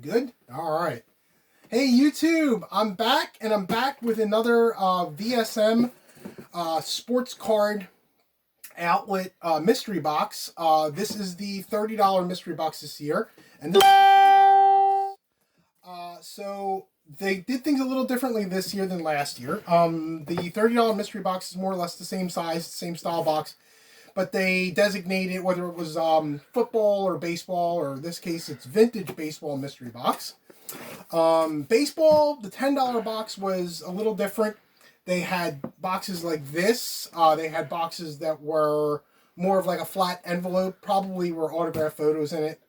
Good? All right. Hey, YouTube, I'm back, and I'm back with another VSM sports card outlet mystery box. This is the $30 mystery box this year, and this so they did things a little differently this year than last year. The $30 mystery box is more or less the same size, same style box, but they designated whether it was football or baseball, or in this case it's vintage baseball mystery box. Baseball, the $10 box was a little different. They had boxes like this. They had boxes that were more of like a flat envelope, probably were autographed photos in it.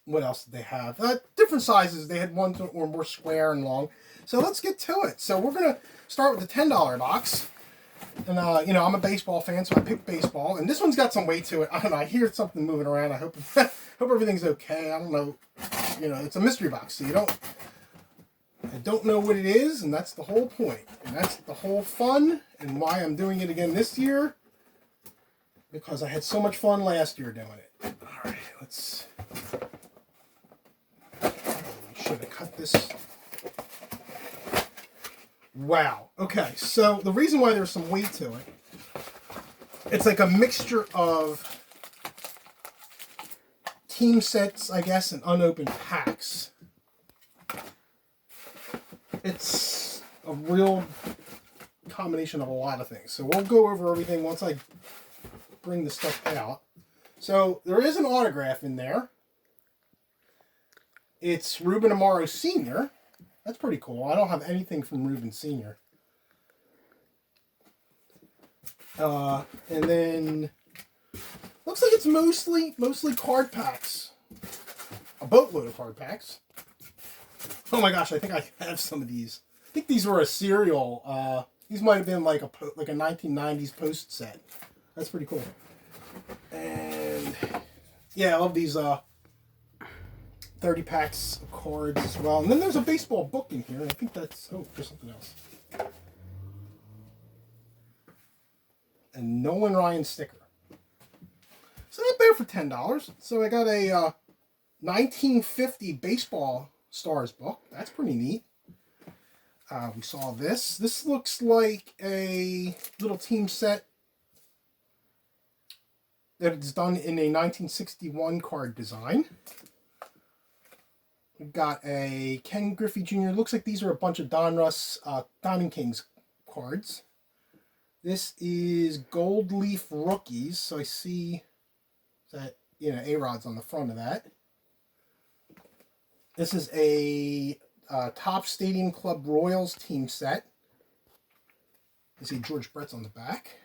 What else did they have? Different sizes. They had ones that were more square and long. So let's get to it. So we're going to start with the $10 box. And, I'm a baseball fan, so I picked baseball. And this one's got some weight to it. I don't know. I hear something moving around. I hope everything's okay. I don't know. It's a mystery box, so I don't know what it is, and that's the whole point. And that's the whole fun, and why I'm doing it again this year. Because I had so much fun last year doing it. Alright, let's... Should have cut this... Wow. Okay, so the reason why there's some weight to it, it's like a mixture of team sets, I guess, and unopened packs. It's a real combination of a lot of things. So we'll go over everything once I bring the stuff out. So there is an autograph in there. It's Ruben Amaro Sr. That's pretty cool. I don't have anything from Ruben Sr. And then looks like it's mostly card packs. A boatload of card packs. Oh my gosh, I think I have some of these. I think these were a cereal. These might have been like a 1990s Post set. That's pretty cool. And yeah, I love these 30 packs of cards as well. And then there's a baseball book in here. I think that's... Oh, there's something else. And Nolan Ryan sticker. So not bad for $10. So I got a 1950 baseball stars book. That's pretty neat. We saw this. This looks like a little team set that is done in a 1961 card design. We've got a Ken Griffey Jr. Looks like these are a bunch of Donruss Diamond Kings cards. This is Gold Leaf Rookies. So I see that, A-Rod's on the front of that. This is a Top Stadium Club Royals team set. You see George Brett's on the back.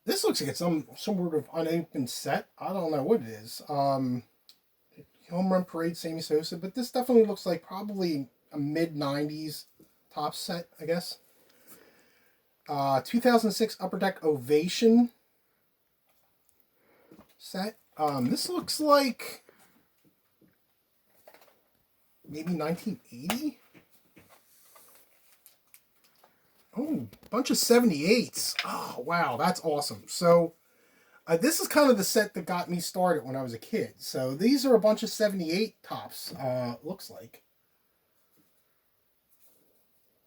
This looks like it's some sort of unopened set. I don't know what it is. Home Run Parade, Sammy Sosa, but this definitely looks like probably a mid-90s top set, I guess. 2006 Upper Deck Ovation set. This looks like maybe 1980. Oh, bunch of 78s. Oh, wow, that's awesome. So, this is kind of the set that got me started when I was a kid. So, these are a bunch of 78 tops, looks like.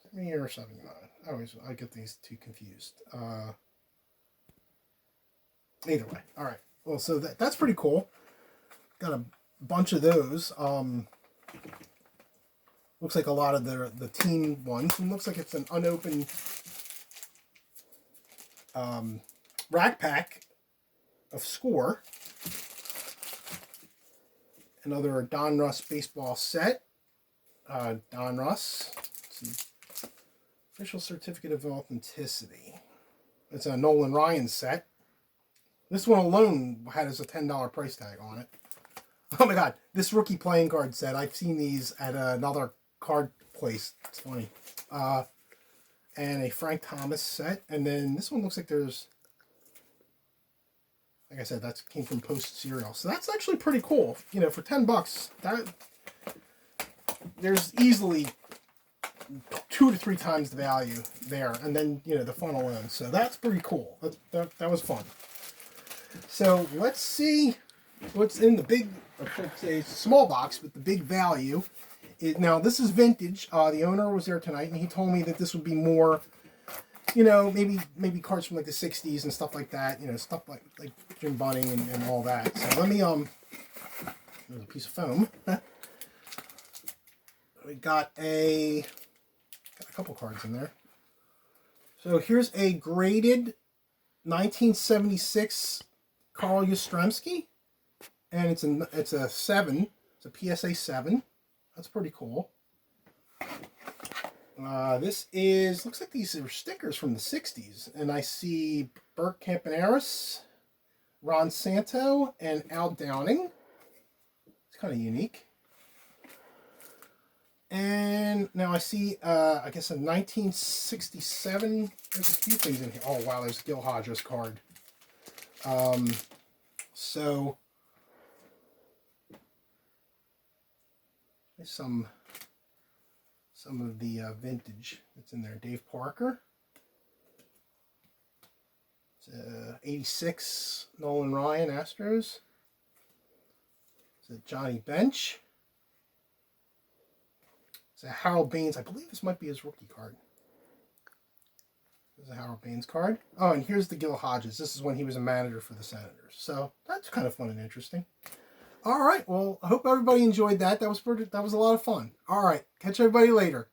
78 or 79. I get these two confused. Either way. All right. Well, so that's pretty cool. Got a bunch of those. Looks like a lot of the team ones. And looks like it's an unopened rack pack of Score. Another Donruss baseball set. Donruss. Official Certificate of Authenticity. It's a Nolan Ryan set. This one alone has a $10 price tag on it. Oh my god, this rookie playing card set. I've seen these at another card place. It's funny. And a Frank Thomas set. And then this one looks like there's... Like I said, that came from Post cereal. So that's actually pretty cool. For $10, there's easily 2 to 3 times the value there. And then, the fun alone. So that's pretty cool. That was fun. So let's see what's in the big, I should say small box, but the big value. Now, this is vintage. The owner was there tonight, and he told me that this would be more, you know, maybe cards from like the 60s and stuff like that. You know, stuff like Jim Bunning and all that. So let me, there's a piece of foam. We got a couple cards in there. So here's a graded 1976 Carl Yastrzemski, and it's a 7. It's a PSA 7. That's pretty cool. This looks like these are stickers from the 60s, and I see Bert Campaneris, Ron Santo, and Al Downing. It's kind of unique. And now I see, I guess a 1967. There's a few things in here. Oh wow, there's a Gil Hodges card. So there's some of the vintage that's in there. Dave Parker. It's 86 Nolan Ryan Astros. It's a Johnny Bench. It's a Harold Baines. I believe this might be his rookie card. There's a Harold Baines card. Oh, and here's the Gil Hodges. This is when he was a manager for the Senators. So that's kind of fun and interesting. All right. Well, I hope everybody enjoyed that. That was a lot of fun. All right. Catch everybody later.